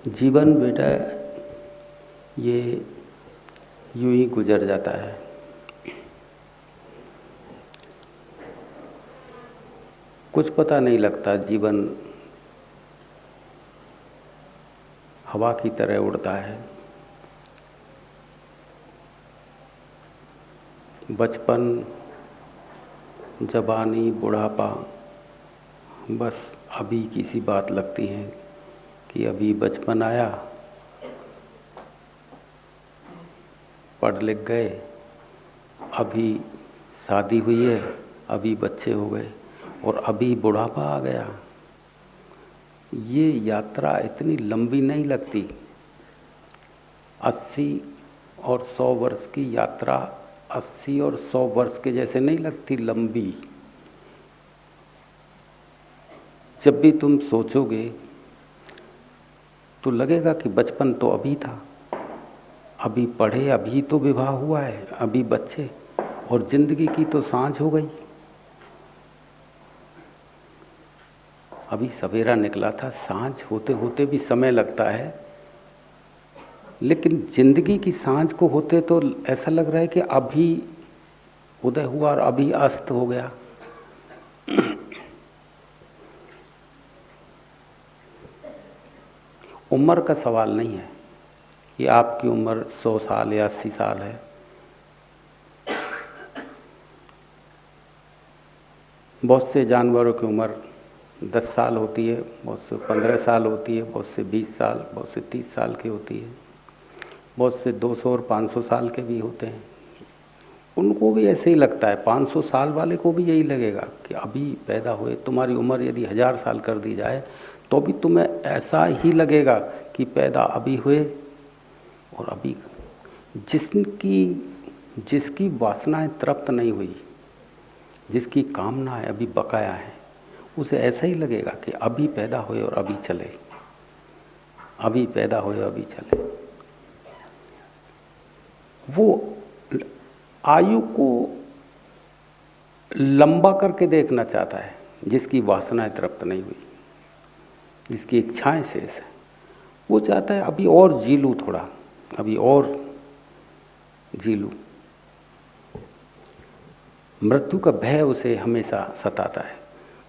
जीवन बेटा ये यूं ही गुजर जाता है। कुछ पता नहीं लगता, जीवन हवा की तरह उड़ता है। बचपन, जवानी, बुढ़ापा, बस अभी की सी बात लगती है कि अभी बचपन आया, पढ़ लिख गए, अभी शादी हुई है, अभी बच्चे हो गए और अभी बुढ़ापा आ गया। ये यात्रा इतनी लंबी नहीं लगती। 80 और 100 वर्ष की यात्रा 80 और 100 वर्ष के जैसे नहीं लगती लंबी। जब भी तुम सोचोगे तो लगेगा कि बचपन तो अभी था, अभी पढ़े, अभी तो विवाह हुआ है, अभी बच्चे, और जिंदगी की तो सांझ हो गई। अभी सवेरा निकला था, सांझ होते होते भी समय लगता है, लेकिन जिंदगी की सांझ को होते तो ऐसा लग रहा है कि अभी उदय हुआ और अभी अस्त हो गया। उम्र का सवाल नहीं है कि आपकी उम्र 100 साल या 80 साल है। बहुत से जानवरों की उम्र 10 साल होती है, बहुत से 15 साल होती है, बहुत से 20 साल, बहुत से 30 साल की होती है, बहुत से 200 और 500 साल के भी होते हैं। उनको भी ऐसे ही लगता है, 500 साल वाले को भी यही लगेगा कि अभी पैदा हुए। तुम्हारी उम्र यदि 1000 साल कर दी जाए तो भी तुम्हें ऐसा ही लगेगा कि पैदा अभी हुए और अभी। जिसकी वासनाएं तृप्त नहीं हुई, जिसकी कामना है अभी बकाया है, उसे ऐसा ही लगेगा कि अभी पैदा हुए और अभी चले, अभी पैदा हुए अभी चले। वो आयु को लंबा करके देखना चाहता है, जिसकी वासनाएं तृप्त नहीं हुई, जिसकी इच्छाएं शेष है। वो चाहता है अभी और जी लूं, थोड़ा अभी और जी लूं। मृत्यु का भय उसे हमेशा सताता है।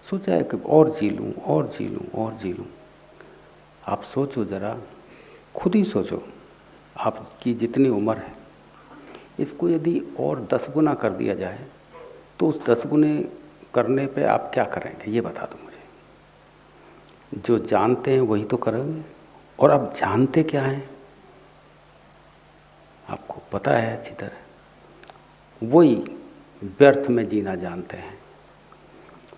सोचा है कि और जी लूं, और जी लूं, और जी लूं। आप सोचो जरा, खुद ही सोचो, आपकी जितनी उम्र है इसको यदि और 10 गुना कर दिया जाए तो उस 10 गुने करने पे आप क्या करेंगे, ये बता दो मुझे। जो जानते हैं वही तो करेंगे, और आप जानते क्या हैं आपको पता है अच्छी तरह। वही व्यर्थ में जीना जानते हैं,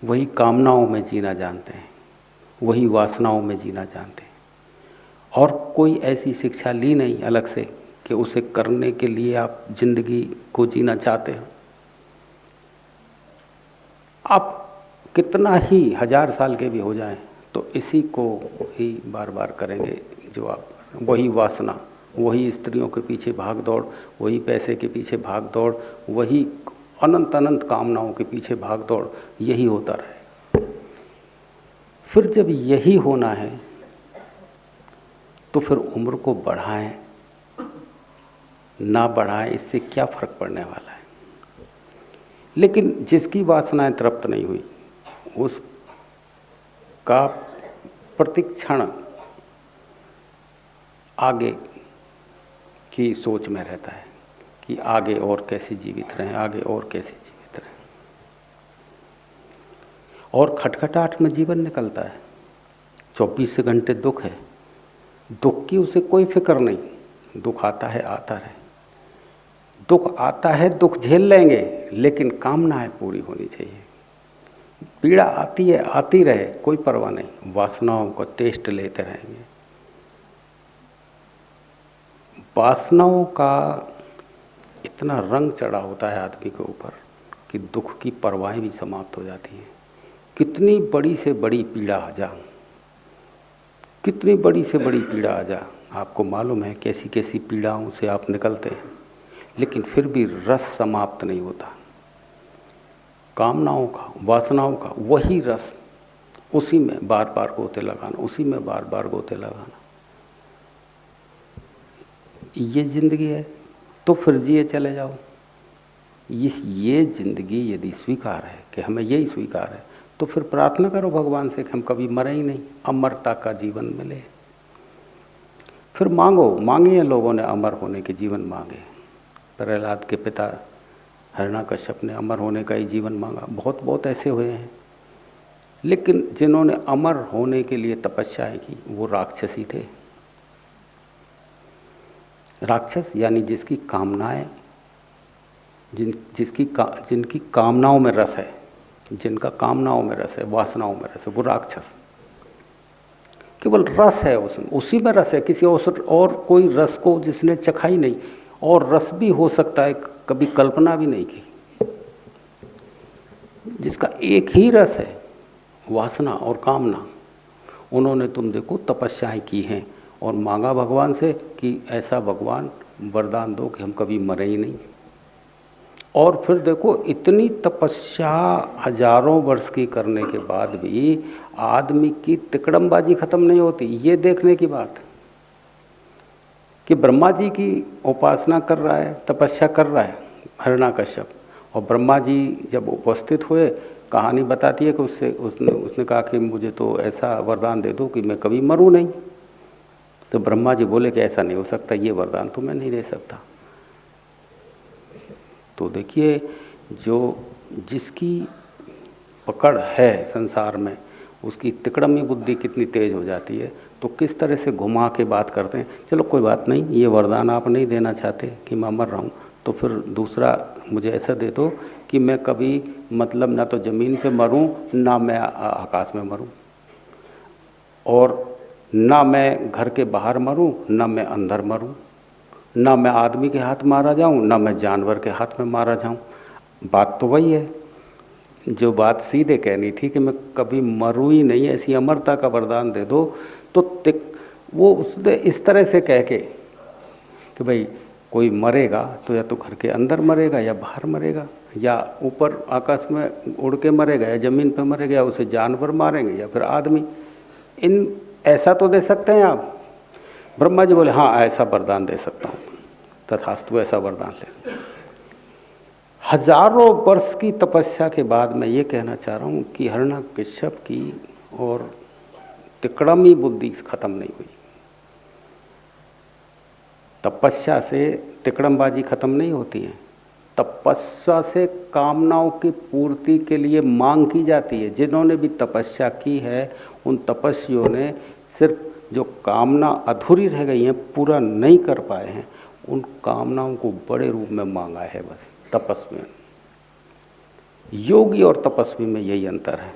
वही कामनाओं में जीना जानते हैं, वही वासनाओं में जीना जानते हैं। और कोई ऐसी शिक्षा ली नहीं अलग से कि उसे करने के लिए आप जिंदगी को जीना चाहते हो। आप कितना ही 1000 साल के भी हो जाएं तो इसी को ही बार बार करेंगे जो आप। वही वासना, वही स्त्रियों के पीछे भाग दौड़, वही पैसे के पीछे भाग दौड़, वही अनंत अनंत कामनाओं के पीछे भाग दौड़, यही होता रहे। फिर जब यही होना है तो फिर उम्र को बढ़ाएं ना बढ़ाएं, इससे क्या फर्क पड़ने वाला है। लेकिन जिसकी वासनाएं तृप्त नहीं हुई उसका प्रतिक्षण आगे की सोच में रहता है कि आगे और कैसे जीवित रहें, आगे और कैसे जीवित रहें। और खटखटाहट में जीवन निकलता है। 24 घंटे दुख है, दुख की उसे कोई फिक्र नहीं। दुख आता है, आता रहे, दुख आता है, दुख झेल लेंगे, लेकिन कामनाएं पूरी होनी चाहिए। पीड़ा आती है, आती रहे, कोई परवाह नहीं, वासनाओं को टेस्ट लेते रहेंगे। वासनाओं का इतना रंग चढ़ा होता है आदमी के ऊपर कि दुख की परवाहें भी समाप्त हो जाती हैं। कितनी बड़ी से बड़ी पीड़ा आ जा, कितनी बड़ी से बड़ी पीड़ा आ जा, आपको मालूम है कैसी कैसी पीड़ाओं से आप निकलते हैं, लेकिन फिर भी रस समाप्त नहीं होता। कामनाओं का, वासनाओं का वही रस, उसी में बार बार गोते लगाना, उसी में बार बार गोते लगाना। ये जिंदगी है तो फिर जिए चले जाओ। ये जिंदगी यदि स्वीकार है कि हमें यही स्वीकार है, तो फिर प्रार्थना करो भगवान से कि हम कभी मरे ही नहीं, अमरता का जीवन मिले। फिर मांगे लोगों ने अमर होने के जीवन मांगे। प्रहलाद के पिता हिरण्यकश्यप ने अमर होने का ही जीवन मांगा। बहुत बहुत ऐसे हुए हैं, लेकिन जिन्होंने अमर होने के लिए तपस्याएं की वो राक्षस ही थे। राक्षस यानी जिसकी कामनाएं, जिनकी कामनाओं में रस है, जिनका कामनाओं में रस है, वासनाओं में रस है, वो राक्षस। केवल रस है उसमें, उसी में रस है, किसी और कोई रस को जिसने चखा ही नहीं। और रस भी हो सकता है कभी कल्पना भी नहीं की। जिसका एक ही रस है, वासना और कामना, उन्होंने तुम देखो तपस्याएं की हैं और मांगा भगवान से कि ऐसा भगवान वरदान दो कि हम कभी मरे ही नहीं। और फिर देखो इतनी तपस्या हजारों वर्ष की करने के बाद भी आदमी की तिकड़मबाजी खत्म नहीं होती। ये देखने की बात कि ब्रह्मा जी की उपासना कर रहा है, तपस्या कर रहा है हिरण्यकश्यप, और ब्रह्मा जी जब उपस्थित हुए, कहानी बताती है कि उसने कहा कि मुझे तो ऐसा वरदान दे दो कि मैं कभी मरूं नहीं। तो ब्रह्मा जी बोले कि ऐसा नहीं हो सकता, ये वरदान तो मैं नहीं दे सकता। तो देखिए, जिसकी पकड़ है संसार में, उसकी तिकड़मी बुद्धि कितनी तेज हो जाती है। तो किस तरह से घुमा के बात करते हैं, चलो कोई बात नहीं, ये वरदान आप नहीं देना चाहते कि मैं मर रहा हूँ, तो फिर दूसरा मुझे ऐसा दे दो कि मैं कभी मतलब ना तो ज़मीन पे मरूं, ना मैं आकाश में मरूं, और ना मैं घर के बाहर मरूं, ना मैं अंदर मरूं, ना मैं आदमी के हाथ मारा जाऊं, ना मैं जानवर के हाथ में मारा जाऊं। बात तो वही है जो बात सीधे कहनी थी कि मैं कभी मरूं ही नहीं, ऐसी अमरता का वरदान दे दो। तो वो उसने इस तरह से कह के कि भाई कोई मरेगा तो या तो घर के अंदर मरेगा या बाहर मरेगा, या ऊपर आकाश में उड़ के मरेगा, या ज़मीन पर मरेगा, या उसे जानवर मारेंगे या फिर आदमी। ऐसा तो दे सकते हैं आप। ब्रह्मा जी बोले हाँ ऐसा वरदान दे सकता हूँ, तथास्तु ऐसा वरदान ले। हजारों वर्ष की तपस्या के बाद मैं ये कहना चाह रहा हूँ कि हिरण्यकश्यप की और तिकड़मी बुद्धि खत्म नहीं हुई। तपस्या से तिकड़मबाजी खत्म नहीं होती है। तपस्या से कामनाओं की पूर्ति के लिए मांग की जाती है। जिन्होंने भी तपस्या की है, उन तपस्वियों ने सिर्फ जो कामना अधूरी रह गई हैं, पूरा नहीं कर पाए हैं, उन कामनाओं को बड़े रूप में मांगा है बस तपस्वी। योगी और तपस्वी में यही अंतर है।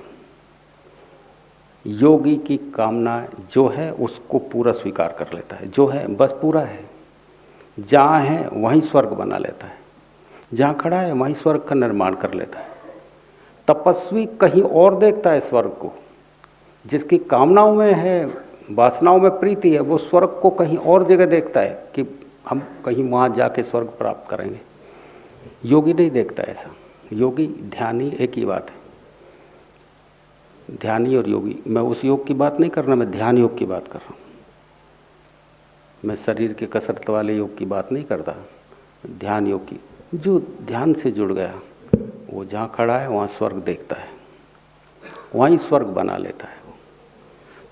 योगी की कामना जो है उसको पूरा स्वीकार कर लेता है, जो है बस पूरा है, जहाँ है वहीं स्वर्ग बना लेता है, जहाँ खड़ा है वहीं स्वर्ग का निर्माण कर लेता है। तपस्वी कहीं और देखता है स्वर्ग को। जिसकी कामनाओं में है, वासनाओं में प्रीति है, वो स्वर्ग को कहीं और जगह देखता है कि हम कहीं वहाँ जाके स्वर्ग प्राप्त करेंगे। योगी नहीं देखता ऐसा। योगी ध्यानी एक ही बात है। ध्यानी और योगी, मैं उस योग की बात नहीं कर रहा, मैं ध्यान योग की बात कर रहा हूँ। मैं शरीर के कसरत वाले योग की बात नहीं करता, ध्यान योग की। जो ध्यान से जुड़ गया वो जहाँ खड़ा है वहाँ स्वर्ग देखता है, वहीं स्वर्ग बना लेता है।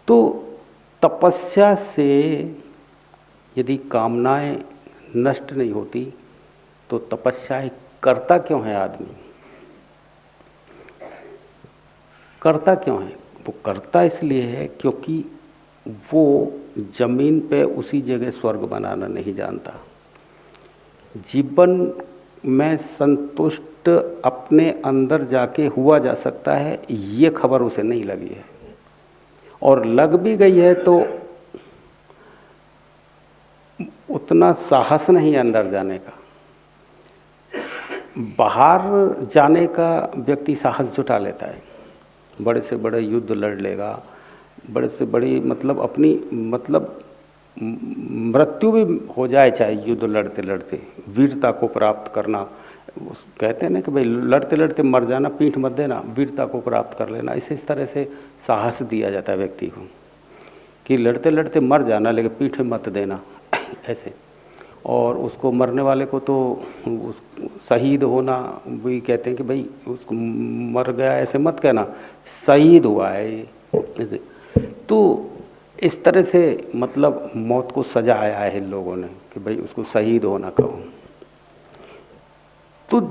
तो तपस्या से यदि कामनाएं नष्ट नहीं होती तो तपस्याएं करता क्यों है आदमी? करता क्यों है? वो करता इसलिए है क्योंकि वो जमीन पे उसी जगह स्वर्ग बनाना नहीं जानता। जीवन में संतुष्ट अपने अंदर जाके हुआ जा सकता है, ये खबर उसे नहीं लगी है, और लग भी गई है तो उतना साहस नहीं अंदर जाने का। बाहर जाने का व्यक्ति साहस जुटा लेता है, बड़े से बड़े युद्ध लड़ लेगा, बड़े से बड़ी मतलब अपनी मतलब मृत्यु भी हो जाए चाहे युद्ध लड़ते लड़ते, वीरता को प्राप्त करना। कहते हैं ना कि भाई लड़ते लड़ते मर जाना, पीठ मत देना, वीरता को प्राप्त कर लेना। इस तरह से साहस दिया जाता है व्यक्ति को कि लड़ते लड़ते मर जाना लेकिन पीठ मत देना ऐसे। और उसको मरने वाले को तो उस शहीद होना भी कहते हैं कि भाई उसको मर गया ऐसे मत कहना, शहीद हुआ है ये। तो इस तरह से मतलब मौत को सजाया है लोगों ने कि भाई उसको शहीद होना कहो। तो